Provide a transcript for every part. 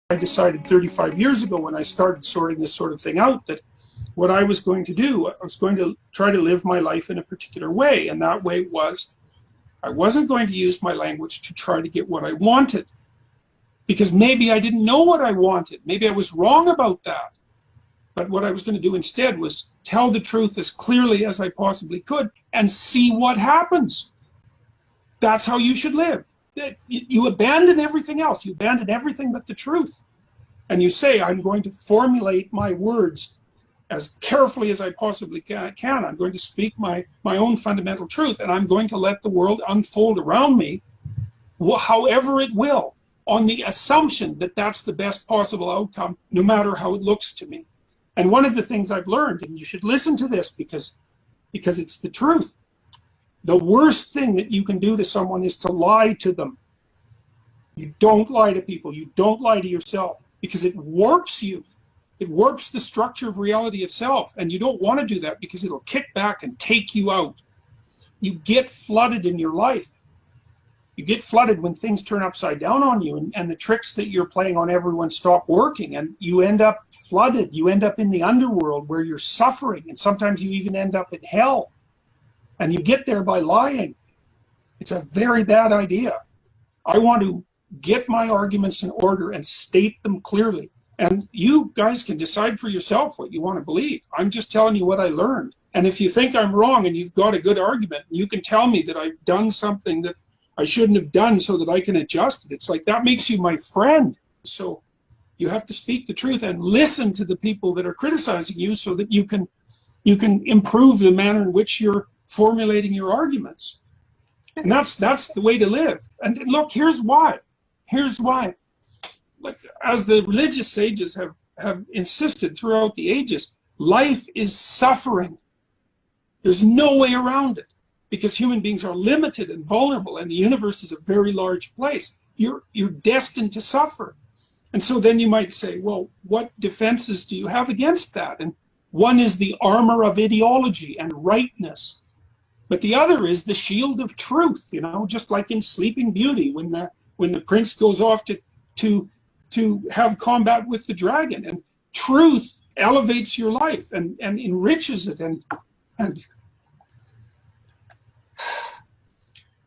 I decided 35 years ago when I started sorting this sort of thing out that what I was going to do, I was going to try to live my life in a particular way. And that way was, I wasn't going to use my language to try to get what I wanted. Because maybe I didn't know what I wanted. Maybe I was wrong about that. But what I was going to do instead was tell the truth as clearly as I possibly could and see what happens. That's how you should live. You abandon everything else. You abandon everything but the truth. And you say, I'm going to formulate my words as carefully as I possibly can. I'm going to speak my own fundamental truth, and I'm going to let the world unfold around me however it will, on the assumption that that's the best possible outcome, no matter how it looks to me. And one of the things I've learned, and you should listen to this because it's the truth, the worst thing that you can do to someone is to lie to them. You don't lie to people. You don't lie to yourself because it warps you. It warps the structure of reality itself. And you don't want to do that because it'll kick back and take you out. You get flooded in your life. You get flooded when things turn upside down on you and the tricks that you're playing on everyone stop working, and you end up flooded. You end up in the underworld where you're suffering, and sometimes you even end up in hell. And you get there by lying. It's a very bad idea. I want to get my arguments in order and state them clearly. And you guys can decide for yourself what you want to believe. I'm just telling you what I learned. And if you think I'm wrong and you've got a good argument, you can tell me that I've done something that I shouldn't have done so that I can adjust it. It's like that makes you my friend. So you have to speak the truth and listen to the people that are criticizing you so that you can improve the manner in which you're formulating your arguments. And that's the way to live. And look, here's why. Here's why. Like, as the religious sages have insisted throughout the ages, life is suffering. There's no way around it because human beings are limited and vulnerable, and the universe is a very large place. You're destined to suffer. And so then you might say, well, what defenses do you have against that? And one is the armor of ideology and rightness. But the other is the shield of truth, just like in Sleeping Beauty, when the prince goes off to have combat with the dragon, and truth elevates your life and enriches it. And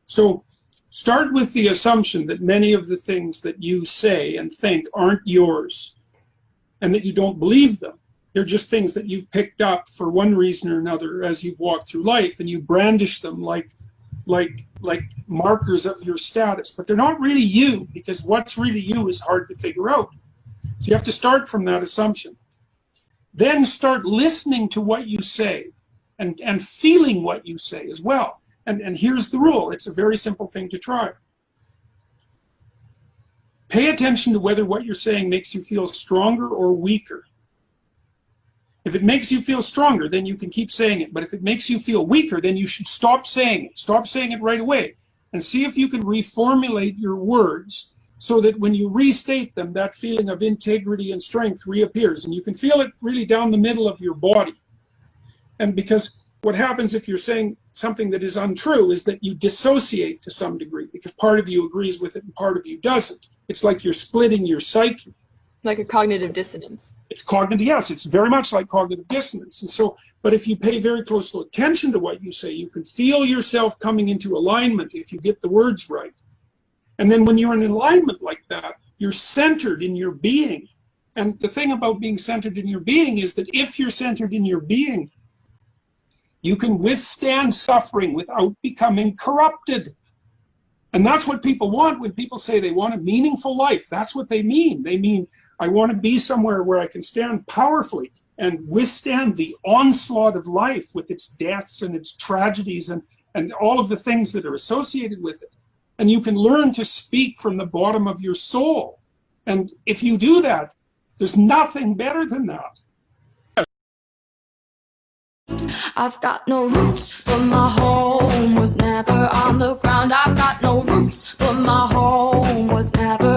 so start with the assumption that many of the things that you say and think aren't yours and that you don't believe them. They're just things that you've picked up for one reason or another as you've walked through life, and you brandish them like markers of your status. But they're not really you, because what's really you is hard to figure out. So you have to start from that assumption. Then start listening to what you say and feeling what you say as well. And here's the rule. It's a very simple thing to try. Pay attention to whether what you're saying makes you feel stronger or weaker. If it makes you feel stronger, then you can keep saying it. But if it makes you feel weaker, then you should stop saying it. Stop saying it right away. And see if you can reformulate your words so that when you restate them, that feeling of integrity and strength reappears. And you can feel it really down the middle of your body. And because what happens if you're saying something that is untrue is that you dissociate to some degree, because part of you agrees with it and part of you doesn't. It's like you're splitting your psyche. Like a cognitive dissonance. It's cognitive, yes, it's very much like cognitive dissonance. And so, but if you pay very close attention to what you say, you can feel yourself coming into alignment if you get the words right. And then when you're in alignment like that, you're centered in your being. And the thing about being centered in your being is that if you're centered in your being, you can withstand suffering without becoming corrupted. And that's what people want when people say they want a meaningful life. That's what they mean. They mean, I want to be somewhere where I can stand powerfully and withstand the onslaught of life with its deaths and its tragedies and all of the things that are associated with it. And you can learn to speak from the bottom of your soul. And if you do that, there's nothing better than that. I've got no roots, but my home was never on the ground. I've got no roots, but my home was never